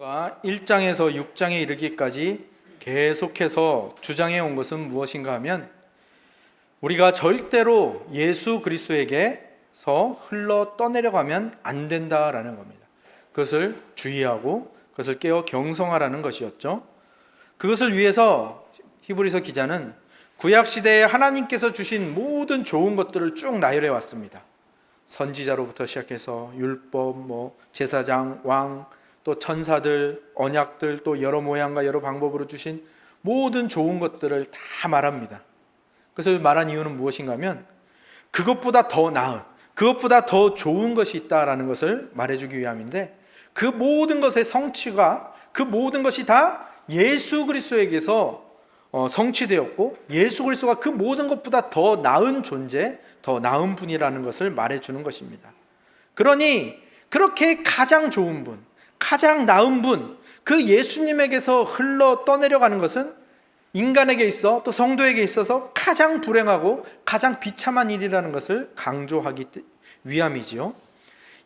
히브리서가 1장에서 6장에 이르기까지 계속해서 주장해 온 것은 무엇인가 하면 우리가 절대로 예수 그리스도에게서 흘러 떠내려가면 안 된다라는 겁니다. 그것을 주의하고 그것을 깨어 경성하라는 것이었죠. 그것을 위해서 히브리서 기자는 구약시대에 하나님께서 주신 모든 좋은 것들을 쭉 나열해 왔습니다. 선지자로부터 시작해서 율법, 제사장, 왕, 또 천사들, 언약들, 또 여러 모양과 여러 방법으로 주신 모든 좋은 것들을 다 말합니다. 그래서 말한 이유는 무엇인가 하면 그것보다 더 나은, 그것보다 더 좋은 것이 있다라는 것을 말해주기 위함인데, 그 모든 것의 성취가, 그 모든 것이 다 예수 그리스도에게서 성취되었고, 예수 그리스도가 그 모든 것보다 더 나은 존재, 더 나은 분이라는 것을 말해주는 것입니다. 그러니 그렇게 가장 좋은 분, 가장 나은 분, 그 예수님에게서 흘러 떠내려가는 것은 인간에게 있어, 또 성도에게 있어서 가장 불행하고 가장 비참한 일이라는 것을 강조하기 위함이지요.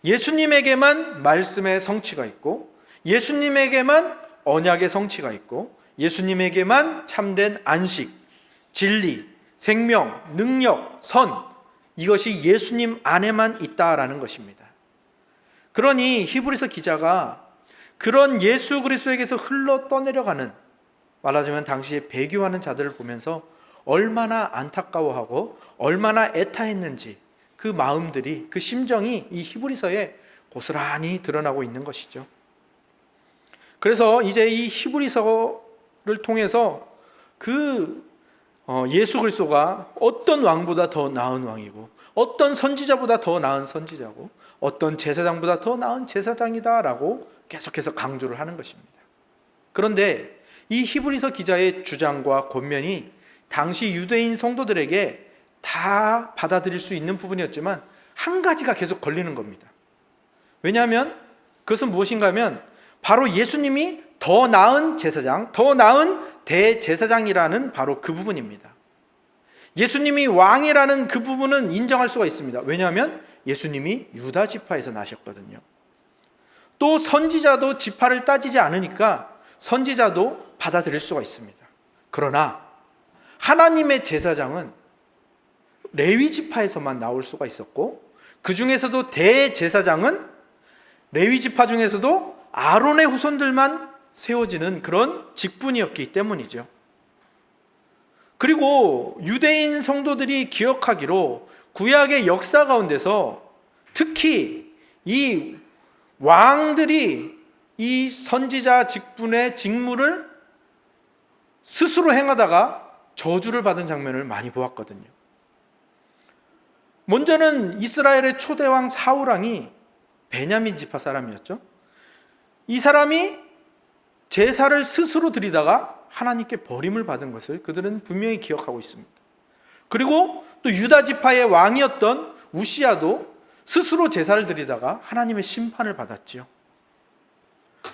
예수님에게만 말씀의 성취가 있고, 예수님에게만 언약의 성취가 있고, 예수님에게만 참된 안식, 진리, 생명, 능력, 선, 이것이 예수님 안에만 있다라는 것입니다. 그러니 히브리서 기자가 그런 예수 그리스도에게서 흘러 떠내려가는, 말하자면 당시에 배교하는 자들을 보면서 얼마나 안타까워하고 얼마나 애타했는지 그 마음들이, 그 심정이 이 히브리서에 고스란히 드러나고 있는 것이죠. 그래서 이제 이 히브리서를 통해서 그 예수 그리스도가 어떤 왕보다 더 나은 왕이고, 어떤 선지자보다 더 나은 선지자고, 어떤 제사장보다 더 나은 제사장이다라고 계속해서 강조를 하는 것입니다. 그런데 이 히브리서 기자의 주장과 권면이 당시 유대인 성도들에게 다 받아들일 수 있는 부분이었지만 한 가지가 계속 걸리는 겁니다. 왜냐하면 그것은 무엇인가 하면 바로 예수님이 더 나은 제사장, 더 나은 대제사장이라는 바로 그 부분입니다. 예수님이 왕이라는 그 부분은 인정할 수가 있습니다. 왜냐하면 예수님이 유다 지파에서 나셨거든요. 또 선지자도 지파를 따지지 않으니까 선지자도 받아들일 수가 있습니다. 그러나 하나님의 제사장은 레위 지파에서만 나올 수가 있었고, 그 중에서도 대제사장은 레위 지파 중에서도 아론의 후손들만 세워지는 그런 직분이었기 때문이죠. 그리고 유대인 성도들이 기억하기로 구약의 역사 가운데서 특히 이 왕들이 이 선지자 직분의 직무를 스스로 행하다가 저주를 받은 장면을 많이 보았거든요. 먼저는 이스라엘의 초대왕 사울왕이 베냐민 지파 사람이었죠. 이 사람이 제사를 스스로 드리다가 하나님께 버림을 받은 것을 그들은 분명히 기억하고 있습니다. 그리고 또 유다 지파의 왕이었던 우시야도 스스로 제사를 드리다가 하나님의 심판을 받았지요.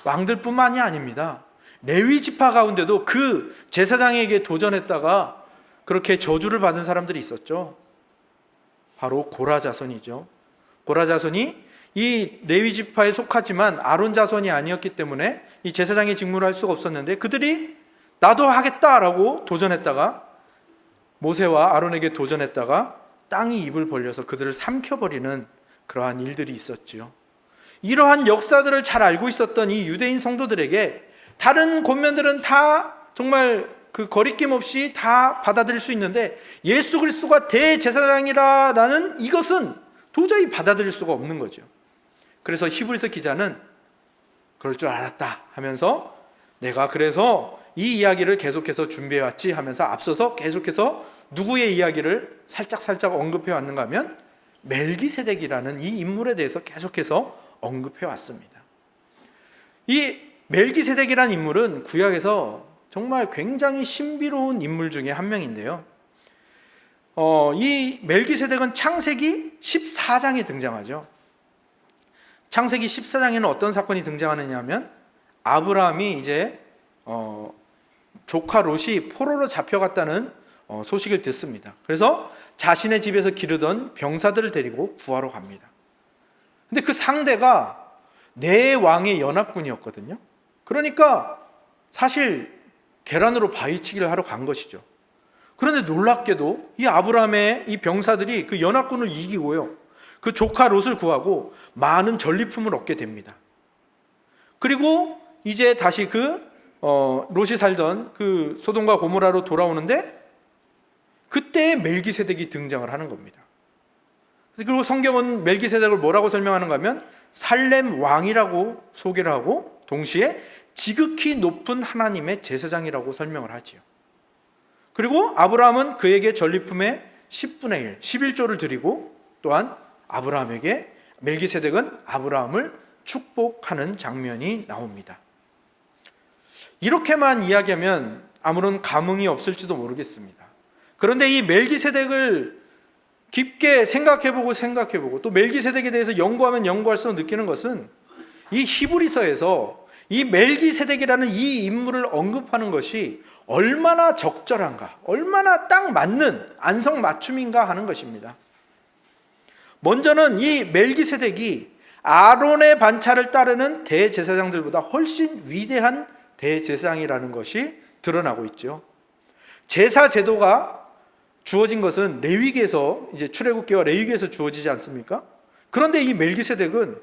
왕들뿐만이 아닙니다. 레위 지파 가운데도 그 제사장에게 도전했다가 그렇게 저주를 받은 사람들이 있었죠. 바로 고라 자손이죠. 고라 자손이 이 레위 지파에 속하지만 아론 자손이 아니었기 때문에 이 제사장의 직무를 할 수가 없었는데, 그들이 나도 하겠다라고 도전했다가, 모세와 아론에게 도전했다가 땅이 입을 벌려서 그들을 삼켜버리는 그러한 일들이 있었지요. 이러한 역사들을 잘 알고 있었던 이 유대인 성도들에게 다른 권면들은 다 정말 그 거리낌 없이 다 받아들일 수 있는데, 예수 그리스도가 대제사장이라는 이것은 도저히 받아들일 수가 없는 거죠. 그래서 히브리서 기자는 그럴 줄 알았다 하면서 내가 그래서 이 이야기를 계속해서 준비해왔지 하면서 앞서서 계속해서 누구의 이야기를 살짝 언급해 왔는가 하면 멜기세덱이라는 이 인물에 대해서 계속해서 언급해 왔습니다. 이 멜기세덱이라는 인물은 구약에서 정말 굉장히 신비로운 인물 중에 한 명인데요. 이 멜기세덱은 창세기 14장에 등장하죠. 창세기 14장에는 어떤 사건이 등장하느냐 하면 아브라함이 이제 조카 롯이 포로로 잡혀갔다는 소식을 듣습니다. 그래서 자신의 집에서 기르던 병사들을 데리고 구하러 갑니다. 근데 그 상대가 네 왕의 연합군이었거든요. 그러니까 사실 계란으로 바위치기를 하러 간 것이죠. 그런데 놀랍게도 이 아브라함의 이 병사들이 그 연합군을 이기고요, 그 조카 롯을 구하고 많은 전리품을 얻게 됩니다. 그리고 이제 다시 롯이 살던 그 소돔과 고모라로 돌아오는데 그때 멜기세덱이 등장을 하는 겁니다. 그리고 성경은 멜기세덱을 뭐라고 설명하는가 하면 살렘 왕이라고 소개를 하고 동시에 지극히 높은 하나님의 제사장이라고 설명을 하지요. 그리고 아브라함은 그에게 전리품의 10분의 1, 11조를 드리고 또한 멜기세덱은 아브라함을 축복하는 장면이 나옵니다. 이렇게만 이야기하면 아무런 감흥이 없을지도 모르겠습니다. 그런데 이 멜기세덱을 깊게 생각해보고 또 멜기세덱에 대해서 연구하면 연구할수록 느끼는 것은 이 히브리서에서 이 멜기세덱이라는 이 인물을 언급하는 것이 얼마나 적절한가, 얼마나 딱 맞는 안성맞춤인가 하는 것입니다. 먼저는 이 멜기세덱이 아론의 반차를 따르는 대제사장들보다 훨씬 위대한 대제사장이라는 것이 드러나고 있죠. 제사 제도가 주어진 것은 레위기에서, 이제 출애굽기와 레위기에서 주어지지 않습니까? 그런데 이 멜기세덱은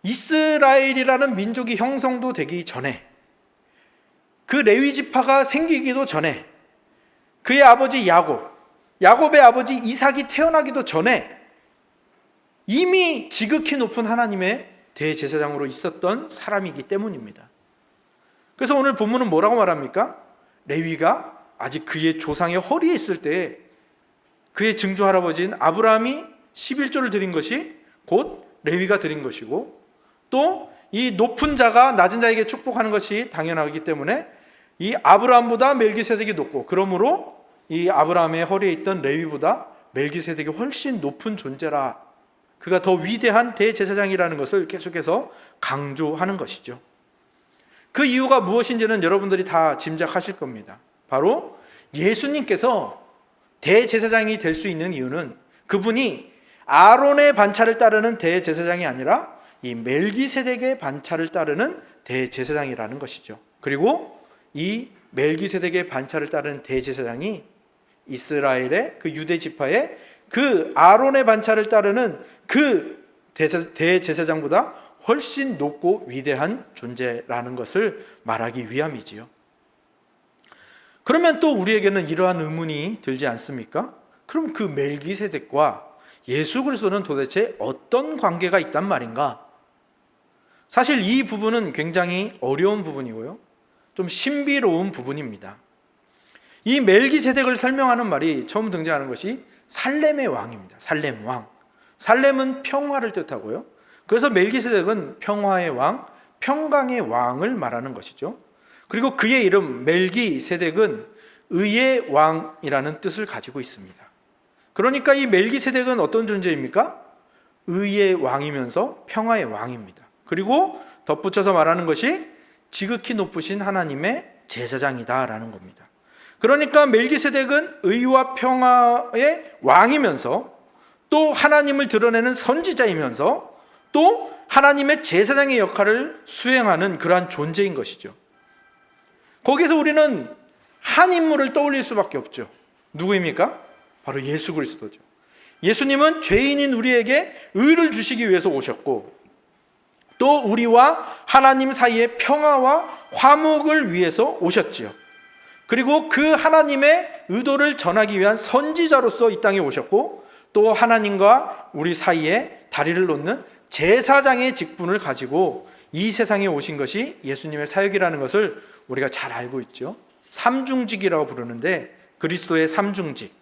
이스라엘이라는 민족이 형성도 되기 전에, 그 레위 지파가 생기기도 전에, 그의 아버지 야곱의 아버지 이삭이 태어나기도 전에 이미 지극히 높은 하나님의 대제사장으로 있었던 사람이기 때문입니다. 그래서 오늘 본문은 뭐라고 말합니까? 레위가 아직 그의 조상의 허리에 있을 때 그의 증조 할아버지인 아브라함이 11조를 드린 것이 곧 레위가 드린 것이고, 또 이 높은 자가 낮은 자에게 축복하는 것이 당연하기 때문에 이 아브라함보다 멜기세덱이 높고, 그러므로 이 아브라함의 허리에 있던 레위보다 멜기세덱이 훨씬 높은 존재라, 그가 더 위대한 대제사장이라는 것을 계속해서 강조하는 것이죠. 그 이유가 무엇인지는 여러분들이 다 짐작하실 겁니다. 바로 예수님께서 대제사장이 될 수 있는 이유는 그분이 아론의 반차를 따르는 대제사장이 아니라 이 멜기세덱의 반차를 따르는 대제사장이라는 것이죠. 그리고 이 멜기세덱의 반차를 따르는 대제사장이 이스라엘의 그 유대 지파의 그 아론의 반차를 따르는 그 대제사장보다 훨씬 높고 위대한 존재라는 것을 말하기 위함이지요. 그러면 또 우리에게는 이러한 의문이 들지 않습니까? 그럼 그 멜기세덱과 예수 그리스도는 도대체 어떤 관계가 있단 말인가? 사실 이 부분은 굉장히 어려운 부분이고요, 좀 신비로운 부분입니다. 이 멜기세덱을 설명하는 말이 처음 등장하는 것이 살렘의 왕입니다. 살렘 왕. 살렘은 평화를 뜻하고요, 그래서 멜기세덱은 평화의 왕, 평강의 왕을 말하는 것이죠. 그리고 그의 이름 멜기세덱은 의의 왕이라는 뜻을 가지고 있습니다. 그러니까 이 멜기세덱은 어떤 존재입니까? 의의 왕이면서 평화의 왕입니다. 그리고 덧붙여서 말하는 것이 지극히 높으신 하나님의 제사장이다라는 겁니다. 그러니까 멜기세덱은 의와 평화의 왕이면서 또 하나님을 드러내는 선지자이면서 또 하나님의 제사장의 역할을 수행하는 그러한 존재인 것이죠. 거기서 우리는 한 인물을 떠올릴 수밖에 없죠. 누구입니까? 바로 예수 그리스도죠. 예수님은 죄인인 우리에게 의를 주시기 위해서 오셨고, 또 우리와 하나님 사이의 평화와 화목을 위해서 오셨지요. 그리고 그 하나님의 의도를 전하기 위한 선지자로서 이 땅에 오셨고, 또 하나님과 우리 사이에 다리를 놓는 제사장의 직분을 가지고 이 세상에 오신 것이 예수님의 사역이라는 것을 우리가 잘 알고 있죠. 삼중직이라고 부르는데, 그리스도의 삼중직.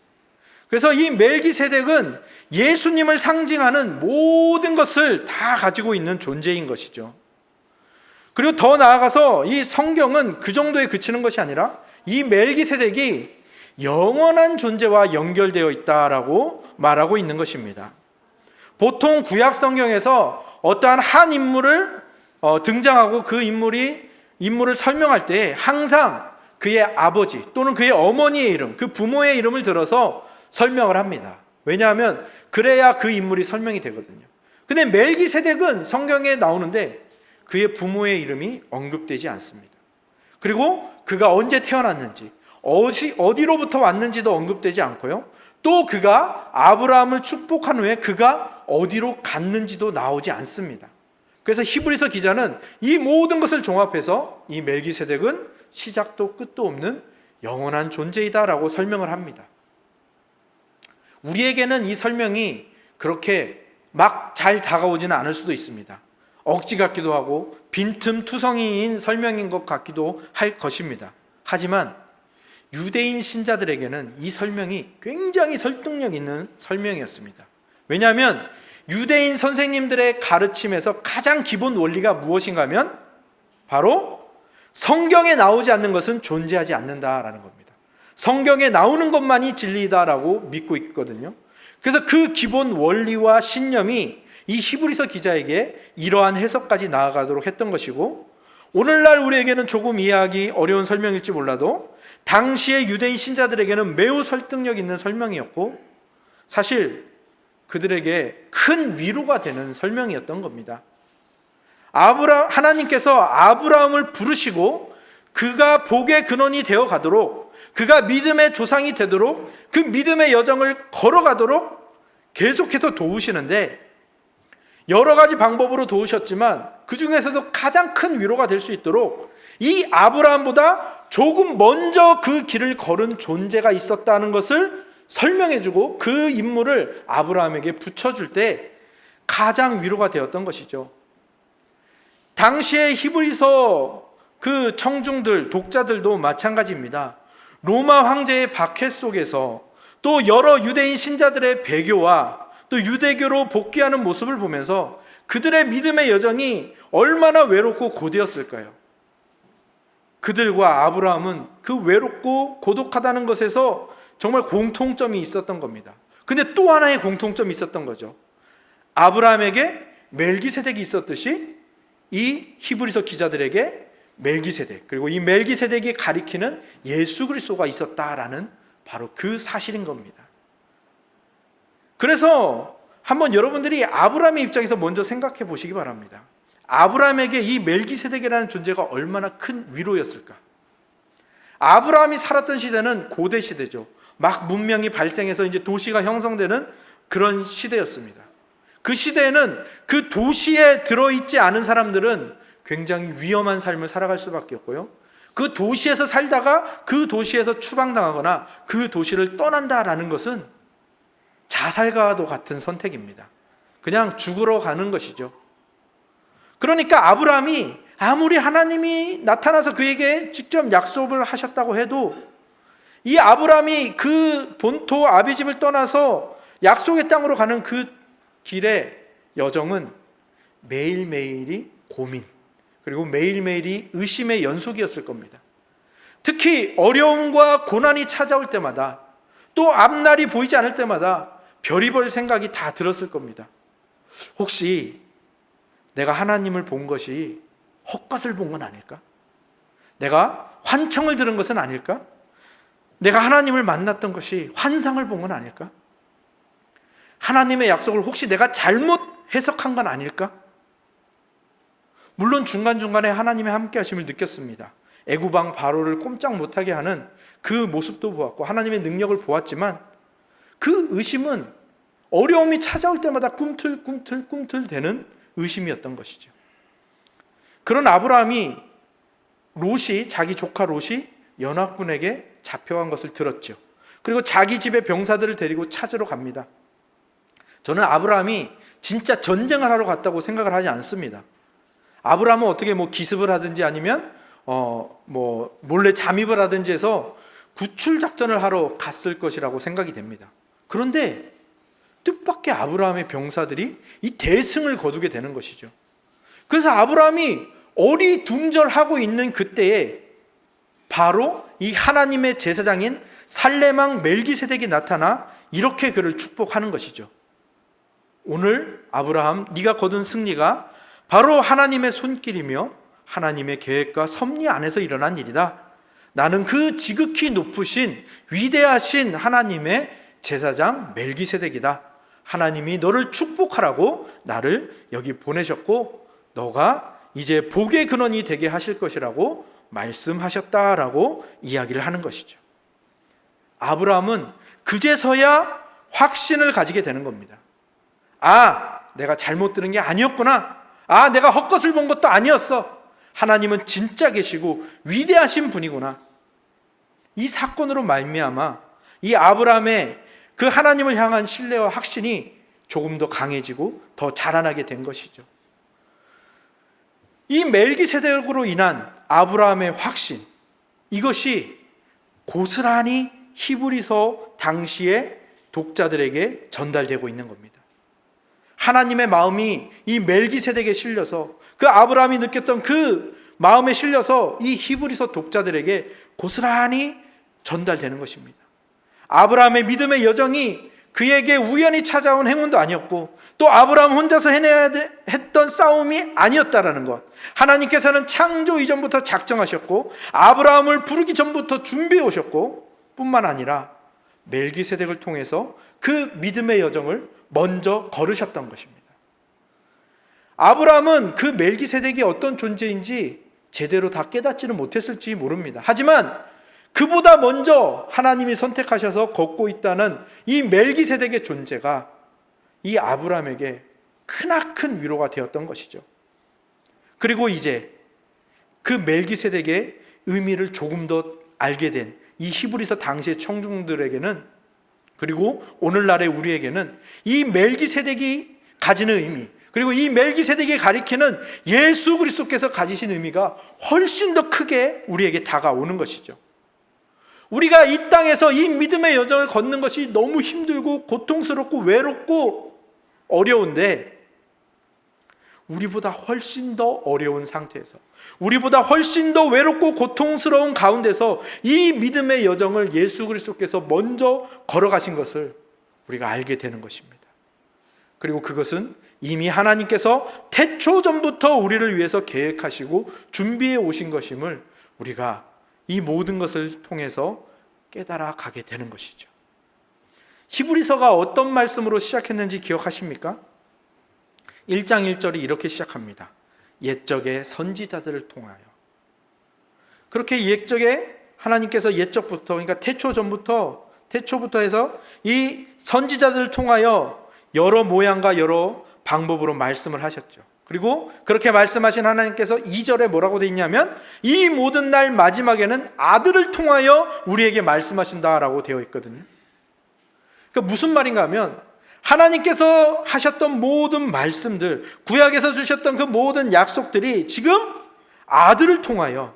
그래서 이 멜기세덱은 예수님을 상징하는 모든 것을 다 가지고 있는 존재인 것이죠. 그리고 더 나아가서 이 성경은 그 정도에 그치는 것이 아니라 이 멜기세덱이 영원한 존재와 연결되어 있다라고 말하고 있는 것입니다. 보통 구약 성경에서 어떠한 한 인물을 등장하고 그 인물을 설명할 때 항상 그의 아버지 또는 그의 어머니의 이름, 그 부모의 이름을 들어서 설명을 합니다. 왜냐하면 그래야 그 인물이 설명이 되거든요. 근데 멜기세덱은 성경에 나오는데 그의 부모의 이름이 언급되지 않습니다. 그리고 그가 언제 태어났는지, 어디로부터 왔는지도 언급되지 않고요. 또 그가 아브라함을 축복한 후에 그가 어디로 갔는지도 나오지 않습니다. 그래서 히브리서 기자는 이 모든 것을 종합해서 이 멜기세덱은 시작도 끝도 없는 영원한 존재이다라고 설명을 합니다. 우리에게는 이 설명이 그렇게 막 잘 다가오지는 않을 수도 있습니다. 억지 같기도 하고 빈틈투성이인 설명인 것 같기도 할 것입니다. 하지만 유대인 신자들에게는 이 설명이 굉장히 설득력 있는 설명이었습니다. 왜냐하면 유대인 선생님들의 가르침에서 가장 기본 원리가 무엇인가 하면 바로 성경에 나오지 않는 것은 존재하지 않는다라는 겁니다. 성경에 나오는 것만이 진리다라고 믿고 있거든요. 그래서 그 기본 원리와 신념이 이 히브리서 기자에게 이러한 해석까지 나아가도록 했던 것이고, 오늘날 우리에게는 조금 이해하기 어려운 설명일지 몰라도 당시의 유대인 신자들에게는 매우 설득력 있는 설명이었고, 사실 그들에게 큰 위로가 되는 설명이었던 겁니다. 하나님께서 아브라함을 부르시고 그가 복의 근원이 되어 가도록, 그가 믿음의 조상이 되도록, 그 믿음의 여정을 걸어가도록 계속해서 도우시는데, 여러 가지 방법으로 도우셨지만 그 중에서도 가장 큰 위로가 될 수 있도록 이 아브라함보다 조금 먼저 그 길을 걸은 존재가 있었다는 것을 설명해주고 그 인물을 아브라함에게 붙여줄 때 가장 위로가 되었던 것이죠. 당시의 히브리서 그 청중들, 독자들도 마찬가지입니다. 로마 황제의 박해 속에서 또 여러 유대인 신자들의 배교와 또 유대교로 복귀하는 모습을 보면서 그들의 믿음의 여정이 얼마나 외롭고 고되었을까요? 그들과 아브라함은 그 외롭고 고독하다는 것에서 정말 공통점이 있었던 겁니다. 근데 또 하나의 공통점이 있었던 거죠. 아브라함에게 멜기세덱이 있었듯이 이 히브리서 기자들에게 멜기세덱, 그리고 이 멜기세덱이 가리키는 예수 그리스도가 있었다라는 바로 그 사실인 겁니다. 그래서 한번 여러분들이 아브라함의 입장에서 먼저 생각해 보시기 바랍니다. 아브라함에게 이 멜기세덱이라는 존재가 얼마나 큰 위로였을까? 아브라함이 살았던 시대는 고대 시대죠. 막 문명이 발생해서 이제 도시가 형성되는 그런 시대였습니다. 그 시대에는 그 도시에 들어있지 않은 사람들은 굉장히 위험한 삶을 살아갈 수밖에 없고요. 그 도시에서 살다가 그 도시에서 추방당하거나 그 도시를 떠난다라는 것은 자살과도 같은 선택입니다. 그냥 죽으러 가는 것이죠. 그러니까 아브라함이 아무리 하나님이 나타나서 그에게 직접 약속을 하셨다고 해도 이 아브라함이 그 본토 아비집을 떠나서 약속의 땅으로 가는 그 길의 여정은 매일매일이 고민, 그리고 매일매일이 의심의 연속이었을 겁니다. 특히 어려움과 고난이 찾아올 때마다, 또 앞날이 보이지 않을 때마다 별의별 생각이 다 들었을 겁니다. 혹시 내가 하나님을 본 것이 헛것을 본 건 아닐까? 내가 환청을 들은 것은 아닐까? 내가 하나님을 만났던 것이 환상을 본 건 아닐까? 하나님의 약속을 혹시 내가 잘못 해석한 건 아닐까? 물론 중간중간에 하나님의 함께 하심을 느꼈습니다. 애구방 바로를 꼼짝 못하게 하는 그 모습도 보았고 하나님의 능력을 보았지만, 그 의심은 어려움이 찾아올 때마다 꿈틀꿈틀되는 의심이었던 것이죠. 그런 아브라함이 자기 조카 롯이 연합군에게 잡혀간 것을 들었죠. 그리고 자기 집의 병사들을 데리고 찾으러 갑니다. 저는 아브라함이 진짜 전쟁을 하러 갔다고 생각을 하지 않습니다. 아브라함은 어떻게 기습을 하든지 아니면 몰래 잠입을 하든지 해서 구출 작전을 하러 갔을 것이라고 생각이 됩니다. 그런데 뜻밖의 아브라함의 병사들이 이 대승을 거두게 되는 것이죠. 그래서 아브라함이 어리둥절하고 있는 그때에 바로 이 하나님의 제사장인 살레망 멜기세덱이 나타나 이렇게 그를 축복하는 것이죠. 오늘 아브라함, 네가 거둔 승리가 바로 하나님의 손길이며 하나님의 계획과 섭리 안에서 일어난 일이다. 나는 그 지극히 높으신 위대하신 하나님의 제사장 멜기세덱이다. 하나님이 너를 축복하라고 나를 여기 보내셨고, 너가 이제 복의 근원이 되게 하실 것이라고 말씀하셨다라고 이야기를 하는 것이죠. 아브라함은 그제서야 확신을 가지게 되는 겁니다. 아, 내가 잘못 들은 게 아니었구나. 아, 내가 헛것을 본 것도 아니었어. 하나님은 진짜 계시고 위대하신 분이구나. 이 사건으로 말미암아 이 아브라함의 그 하나님을 향한 신뢰와 확신이 조금 더 강해지고 더 자라나게 된 것이죠. 이 멜기세덱으로 인한 아브라함의 확신, 이것이 고스란히 히브리서 당시의 독자들에게 전달되고 있는 겁니다. 하나님의 마음이 이 멜기세덱에 실려서 그 아브라함이 느꼈던 그 마음에 실려서 이 히브리서 독자들에게 고스란히 전달되는 것입니다. 아브라함의 믿음의 여정이 그에게 우연히 찾아온 행운도 아니었고 또 아브라함 혼자서 해내야 했던 싸움이 아니었다라는 것, 하나님께서는 창조 이전부터 작정하셨고 아브라함을 부르기 전부터 준비해 오셨고 뿐만 아니라 멜기세덱을 통해서 그 믿음의 여정을 먼저 걸으셨던 것입니다. 아브라함은 그 멜기세덱이 어떤 존재인지 제대로 다 깨닫지는 못했을지 모릅니다. 하지만 그보다 먼저 하나님이 선택하셔서 걷고 있다는 이 멜기세덱의 존재가 이 아브라함에게 크나큰 위로가 되었던 것이죠. 그리고 이제 그 멜기세덱의 의미를 조금 더 알게 된 이 히브리서 당시의 청중들에게는, 그리고 오늘날의 우리에게는 이 멜기세덱이 가지는 의미, 그리고 이 멜기세덱이 가리키는 예수 그리스도께서 가지신 의미가 훨씬 더 크게 우리에게 다가오는 것이죠. 우리가 이 땅에서 이 믿음의 여정을 걷는 것이 너무 힘들고 고통스럽고 외롭고 어려운데, 우리보다 훨씬 더 어려운 상태에서, 우리보다 훨씬 더 외롭고 고통스러운 가운데서 이 믿음의 여정을 예수 그리스도께서 먼저 걸어가신 것을 우리가 알게 되는 것입니다. 그리고 그것은 이미 하나님께서 태초 전부터 우리를 위해서 계획하시고 준비해 오신 것임을 우리가 이 모든 것을 통해서 깨달아 가게 되는 것이죠. 히브리서가 어떤 말씀으로 시작했는지 기억하십니까? 1장 1절이 이렇게 시작합니다. 옛적의 선지자들을 통하여. 그렇게 옛적에 하나님께서 옛적부터, 그러니까 태초부터 해서 이 선지자들을 통하여 여러 모양과 여러 방법으로 말씀을 하셨죠. 그리고 그렇게 말씀하신 하나님께서 2절에 뭐라고 되어 있냐면 이 모든 날 마지막에는 아들을 통하여 우리에게 말씀하신다라고 되어 있거든요. 그러니까 무슨 말인가 하면 하나님께서 하셨던 모든 말씀들, 구약에서 주셨던 그 모든 약속들이 지금 아들을 통하여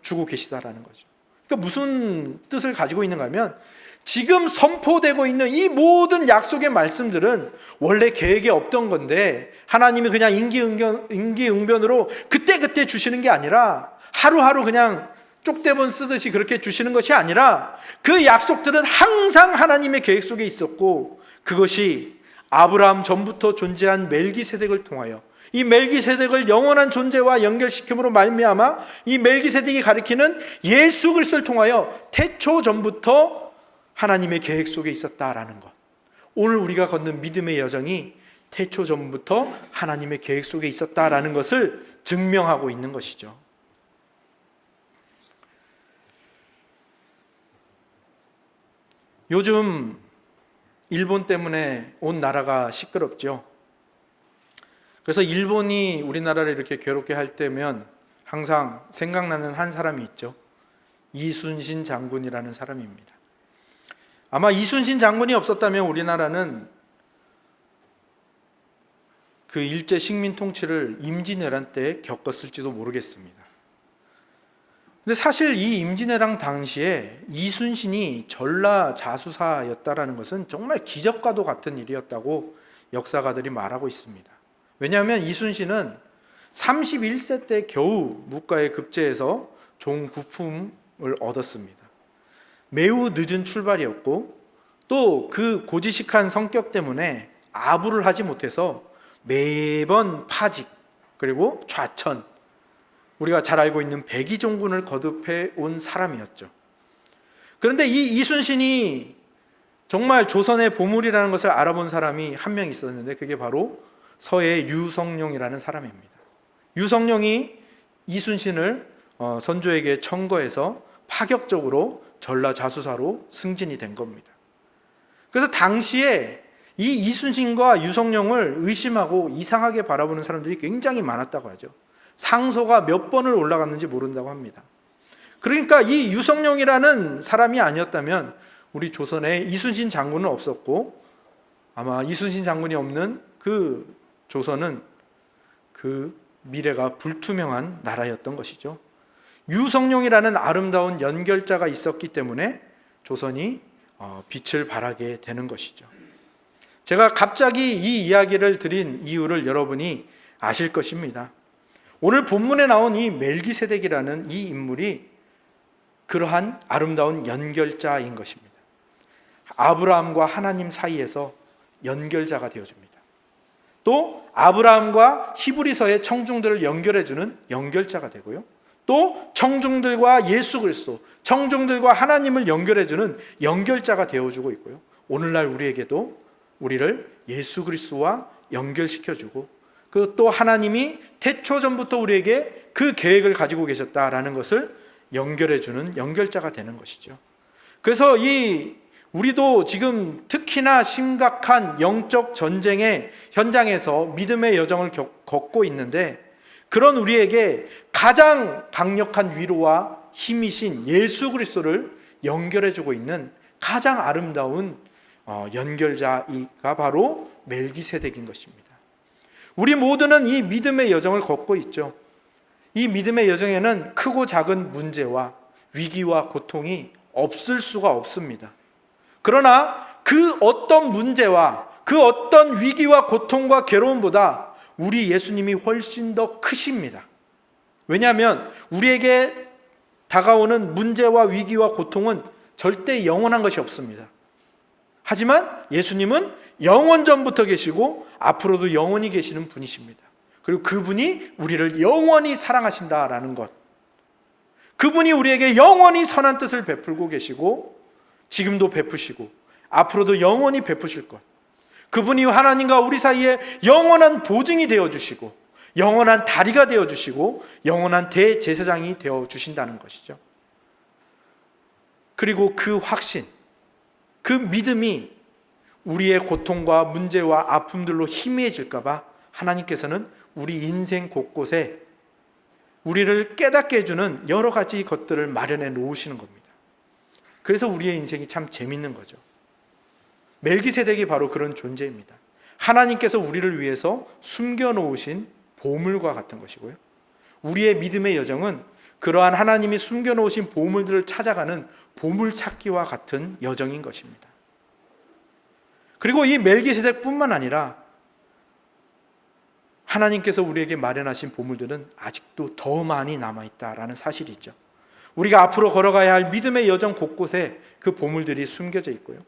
주고 계시다라는 거죠. 그러니까 무슨 뜻을 가지고 있는가 하면 지금 선포되고 있는 이 모든 약속의 말씀들은 원래 계획에 없던 건데 하나님이 그냥 임기응변으로 그때그때 주시는 게 아니라 하루하루 그냥 쪽대본 쓰듯이 그렇게 주시는 것이 아니라 그 약속들은 항상 하나님의 계획 속에 있었고, 그것이 아브라함 전부터 존재한 멜기세덱을 통하여 이 멜기세덱을 영원한 존재와 연결시킴으로 말미암아 이 멜기세덱이 가리키는 예수 그리스도를 통하여 태초 전부터 하나님의 계획 속에 있었다라는 것. 오늘 우리가 걷는 믿음의 여정이 태초 전부터 하나님의 계획 속에 있었다라는 것을 증명하고 있는 것이죠. 요즘 일본 때문에 온 나라가 시끄럽죠. 그래서 일본이 우리나라를 이렇게 괴롭게 할 때면 항상 생각나는 한 사람이 있죠. 이순신 장군이라는 사람입니다. 아마 이순신 장군이 없었다면 우리나라는 그 일제 식민 통치를 임진왜란 때 겪었을지도 모르겠습니다. 근데 사실 이 임진왜란 당시에 이순신이 전라자수사였다라는 것은 정말 기적과도 같은 일이었다고 역사가들이 말하고 있습니다. 왜냐하면 이순신은 31세 때 겨우 묵가에 급제해서 종구품을 얻었습니다. 매우 늦은 출발이었고 또 그 고지식한 성격 때문에 아부를 하지 못해서 매번 파직 그리고 좌천, 우리가 잘 알고 있는 백의종군을 거듭해 온 사람이었죠. 그런데 이 이순신이 정말 조선의 보물이라는 것을 알아본 사람이 한 명 있었는데 그게 바로 서의 유성룡이라는 사람입니다. 유성룡이 이순신을 선조에게 청거해서 파격적으로 전라자수사로 승진이 된 겁니다. 그래서 당시에 이 이순신과 유성룡을 의심하고 이상하게 바라보는 사람들이 굉장히 많았다고 하죠. 상소가 몇 번을 올라갔는지 모른다고 합니다. 그러니까 이 유성룡이라는 사람이 아니었다면 우리 조선에 이순신 장군은 없었고, 아마 이순신 장군이 없는 그 조선은 그 미래가 불투명한 나라였던 것이죠. 유성룡이라는 아름다운 연결자가 있었기 때문에 조선이 빛을 발하게 되는 것이죠. 제가 갑자기 이 이야기를 드린 이유를 여러분이 아실 것입니다. 오늘 본문에 나온 이 멜기세덱이라는 이 인물이 그러한 아름다운 연결자인 것입니다. 아브라함과 하나님 사이에서 연결자가 되어줍니다. 또 아브라함과 히브리서의 청중들을 연결해주는 연결자가 되고요. 또 청중들과 예수 그리스도, 청중들과 하나님을 연결해주는 연결자가 되어주고 있고요. 오늘날 우리에게도 우리를 예수 그리스도와 연결시켜주고, 그 또 하나님이 태초전부터 우리에게 그 계획을 가지고 계셨다라는 것을 연결해주는 연결자가 되는 것이죠. 그래서 우리도 지금 특히나 심각한 영적 전쟁의 현장에서 믿음의 여정을 걷고 있는데, 그런 우리에게 가장 강력한 위로와 힘이신 예수 그리스도를 연결해주고 있는 가장 아름다운 연결자가 바로 멜기세덱인 것입니다. 우리 모두는 이 믿음의 여정을 걷고 있죠. 이 믿음의 여정에는 크고 작은 문제와 위기와 고통이 없을 수가 없습니다. 그러나 그 어떤 문제와 그 어떤 위기와 고통과 괴로움보다 우리 예수님이 훨씬 더 크십니다. 왜냐하면 우리에게 다가오는 문제와 위기와 고통은 절대 영원한 것이 없습니다. 하지만 예수님은 영원전부터 계시고 앞으로도 영원히 계시는 분이십니다. 그리고 그분이 우리를 영원히 사랑하신다라는 것, 그분이 우리에게 영원히 선한 뜻을 베풀고 계시고 지금도 베푸시고 앞으로도 영원히 베푸실 것, 그분이 하나님과 우리 사이에 영원한 보증이 되어주시고 영원한 다리가 되어주시고 영원한 대제사장이 되어주신다는 것이죠. 그리고 그 확신, 그 믿음이 우리의 고통과 문제와 아픔들로 희미해질까 봐 하나님께서는 우리 인생 곳곳에 우리를 깨닫게 해주는 여러 가지 것들을 마련해 놓으시는 겁니다. 그래서 우리의 인생이 참 재밌는 거죠. 멜기세덱이 바로 그런 존재입니다. 하나님께서 우리를 위해서 숨겨놓으신 보물과 같은 것이고요. 우리의 믿음의 여정은 그러한 하나님이 숨겨놓으신 보물들을 찾아가는 보물찾기와 같은 여정인 것입니다. 그리고 이 멜기세덱뿐만 아니라 하나님께서 우리에게 마련하신 보물들은 아직도 더 많이 남아있다라는 사실이 있죠. 우리가 앞으로 걸어가야 할 믿음의 여정 곳곳에 그 보물들이 숨겨져 있고요.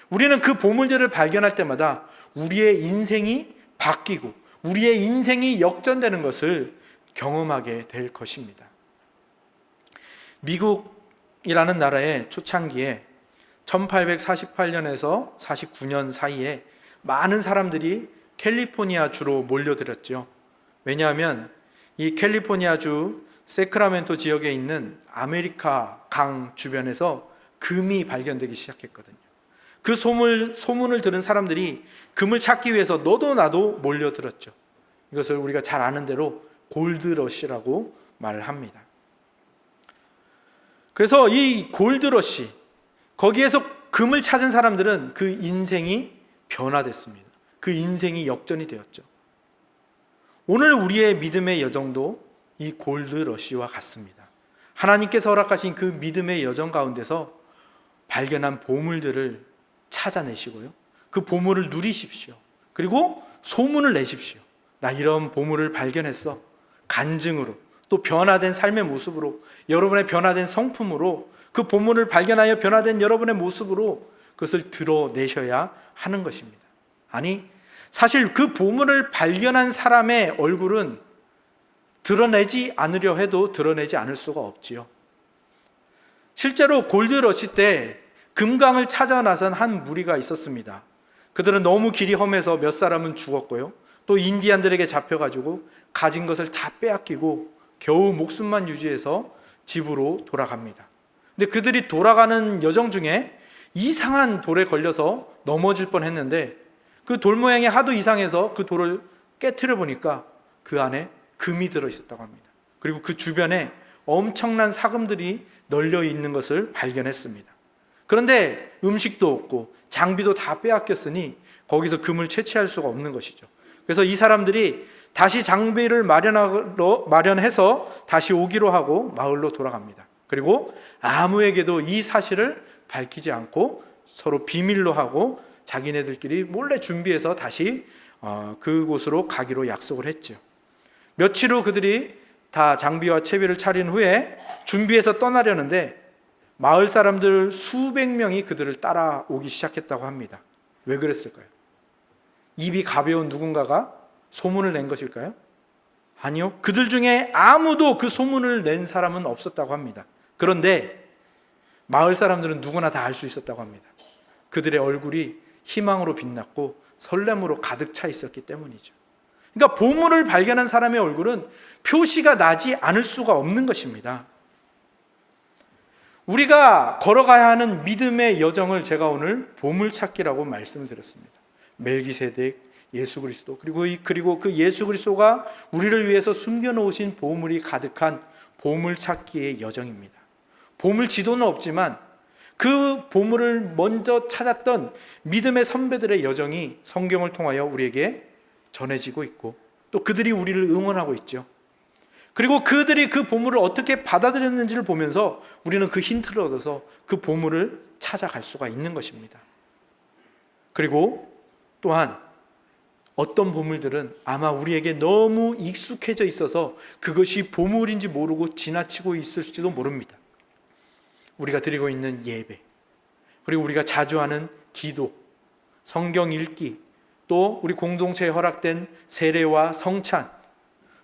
우리는 그 보물들을 발견할 때마다 우리의 인생이 바뀌고 우리의 인생이 역전되는 것을 경험하게 될 것입니다. 미국이라는 나라의 초창기에 1848년에서 49년 사이에 많은 사람들이 캘리포니아 주로 몰려들었죠. 왜냐하면 이 캘리포니아주 세크라멘토 지역에 있는 아메리카 강 주변에서 금이 발견되기 시작했거든요. 그 소문을 들은 사람들이 금을 찾기 위해서 너도 나도 몰려들었죠. 이것을 우리가 잘 아는 대로 골드러시라고 말을 합니다. 그래서 이 골드러시, 거기에서 금을 찾은 사람들은 그 인생이 변화됐습니다. 그 인생이 역전이 되었죠. 오늘 우리의 믿음의 여정도 이 골드러시와 같습니다. 하나님께서 허락하신 그 믿음의 여정 가운데서 발견한 보물들을 찾아내시고요. 그 보물을 누리십시오. 그리고 소문을 내십시오. 나 이런 보물을 발견했어. 간증으로, 또 변화된 삶의 모습으로, 여러분의 변화된 성품으로, 그 보물을 발견하여 변화된 여러분의 모습으로 그것을 드러내셔야 하는 것입니다. 아니, 사실 그 보물을 발견한 사람의 얼굴은 드러내지 않으려 해도 드러내지 않을 수가 없지요. 실제로 골드러시 때 금강을 찾아 나선 한 무리가 있었습니다. 그들은 너무 길이 험해서 몇 사람은 죽었고요, 또 인디안들에게 잡혀가지고 가진 것을 다 빼앗기고 겨우 목숨만 유지해서 집으로 돌아갑니다. 근데 그들이 돌아가는 여정 중에 이상한 돌에 걸려서 넘어질 뻔했는데 그 돌 모양이 하도 이상해서 그 돌을 깨트려 보니까 그 안에 금이 들어있었다고 합니다. 그리고 그 주변에 엄청난 사금들이 널려 있는 것을 발견했습니다. 그런데 음식도 없고 장비도 다 빼앗겼으니 거기서 금을 채취할 수가 없는 것이죠. 그래서 이 사람들이 다시 장비를 마련해서 다시 오기로 하고 마을로 돌아갑니다. 그리고 아무에게도 이 사실을 밝히지 않고 서로 비밀로 하고 자기네들끼리 몰래 준비해서 다시 그곳으로 가기로 약속을 했죠. 며칠 후 그들이 다 장비와 채비를 차린 후에 준비해서 떠나려는데 마을 사람들 수백 명이 그들을 따라오기 시작했다고 합니다. 왜 그랬을까요? 입이 가벼운 누군가가 소문을 낸 것일까요? 아니요. 그들 중에 아무도 그 소문을 낸 사람은 없었다고 합니다. 그런데 마을 사람들은 누구나 다 알 수 있었다고 합니다. 그들의 얼굴이 희망으로 빛났고 설렘으로 가득 차 있었기 때문이죠. 그러니까 보물을 발견한 사람의 얼굴은 표시가 나지 않을 수가 없는 것입니다. 우리가 걸어가야 하는 믿음의 여정을 제가 오늘 보물찾기라고 말씀을 드렸습니다. 멜기세덱, 예수 그리스도, 그리고 그 예수 그리스도가 우리를 위해서 숨겨놓으신 보물이 가득한 보물찾기의 여정입니다. 보물 지도는 없지만 그 보물을 먼저 찾았던 믿음의 선배들의 여정이 성경을 통하여 우리에게 전해지고 있고 또 그들이 우리를 응원하고 있죠. 그리고 그들이 그 보물을 어떻게 받아들였는지를 보면서 우리는 그 힌트를 얻어서 그 보물을 찾아갈 수가 있는 것입니다. 그리고 또한 어떤 보물들은 아마 우리에게 너무 익숙해져 있어서 그것이 보물인지 모르고 지나치고 있을지도 모릅니다. 우리가 드리고 있는 예배, 그리고 우리가 자주 하는 기도, 성경 읽기, 또 우리 공동체에 허락된 세례와 성찬,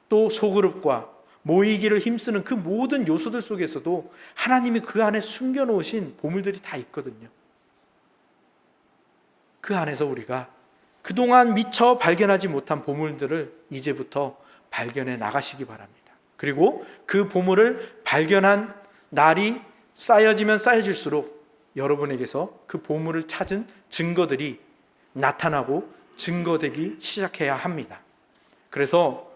또 소그룹과 모이기를 힘쓰는 그 모든 요소들 속에서도 하나님이 그 안에 숨겨놓으신 보물들이 다 있거든요. 그 안에서 우리가 그동안 미처 발견하지 못한 보물들을 이제부터 발견해 나가시기 바랍니다. 그리고 그 보물을 발견한 날이 쌓여지면 쌓여질수록 여러분에게서 그 보물을 찾은 증거들이 나타나고 증거되기 시작해야 합니다. 그래서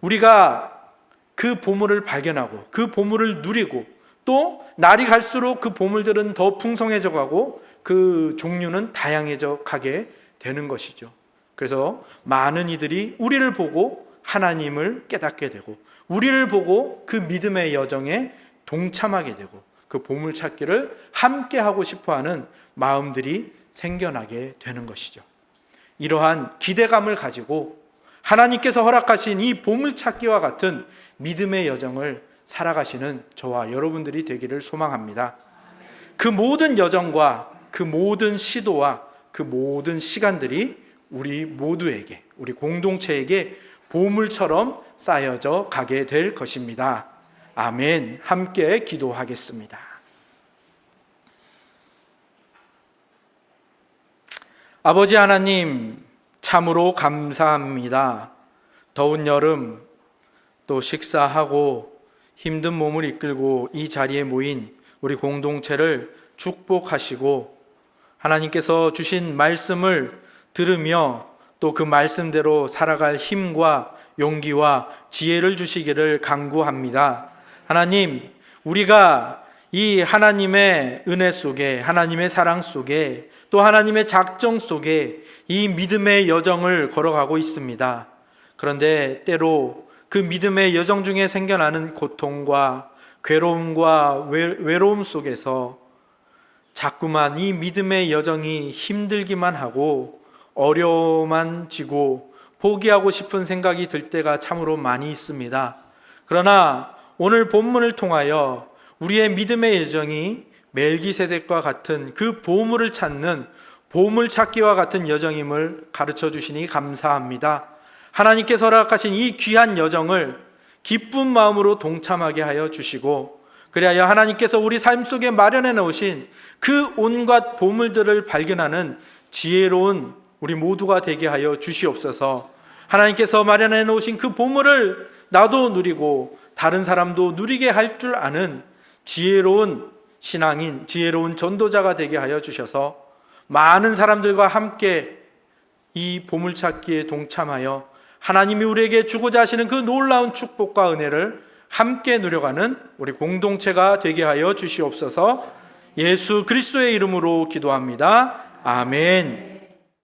우리가 그 보물을 발견하고 그 보물을 누리고 또 날이 갈수록 그 보물들은 더 풍성해져 가고 그 종류는 다양해져 가게 되는 것이죠. 그래서 많은 이들이 우리를 보고 하나님을 깨닫게 되고 우리를 보고 그 믿음의 여정에 동참하게 되고 그 보물찾기를 함께 하고 싶어하는 마음들이 생겨나게 되는 것이죠. 이러한 기대감을 가지고 하나님께서 허락하신 이 보물찾기와 같은 믿음의 여정을 살아가시는 저와 여러분들이 되기를 소망합니다. 그 모든 여정과 그 모든 시도와 그 모든 시간들이 우리 모두에게, 우리 공동체에게 보물처럼 쌓여져 가게 될 것입니다. 아멘. 함께 기도하겠습니다. 아버지 하나님, 참으로 감사합니다. 더운 여름 또 식사하고 힘든 몸을 이끌고 이 자리에 모인 우리 공동체를 축복하시고 하나님께서 주신 말씀을 들으며 또 그 말씀대로 살아갈 힘과 용기와 지혜를 주시기를 간구합니다. 하나님, 우리가 이 하나님의 은혜 속에, 하나님의 사랑 속에, 또 하나님의 작정 속에 이 믿음의 여정을 걸어가고 있습니다. 그런데 때로 그 믿음의 여정 중에 생겨나는 고통과 괴로움과 외로움 속에서 자꾸만 이 믿음의 여정이 힘들기만 하고 어려워만 지고 포기하고 싶은 생각이 들 때가 참으로 많이 있습니다. 그러나 오늘 본문을 통하여 우리의 믿음의 여정이 멜기세덱과 같은 그 보물을 찾는 보물찾기와 같은 여정임을 가르쳐 주시니 감사합니다. 하나님께서 허락하신 이 귀한 여정을 기쁜 마음으로 동참하게 하여 주시고 그리하여 하나님께서 우리 삶 속에 마련해 놓으신 그 온갖 보물들을 발견하는 지혜로운 우리 모두가 되게 하여 주시옵소서. 하나님께서 마련해 놓으신 그 보물을 나도 누리고 다른 사람도 누리게 할 줄 아는 지혜로운 신앙인, 지혜로운 전도자가 되게 하여 주셔서 많은 사람들과 함께 이 보물찾기에 동참하여 하나님이 우리에게 주고자 하시는 그 놀라운 축복과 은혜를 함께 누려가는 우리 공동체가 되게 하여 주시옵소서. 예수 그리스도의 이름으로 기도합니다. 아멘.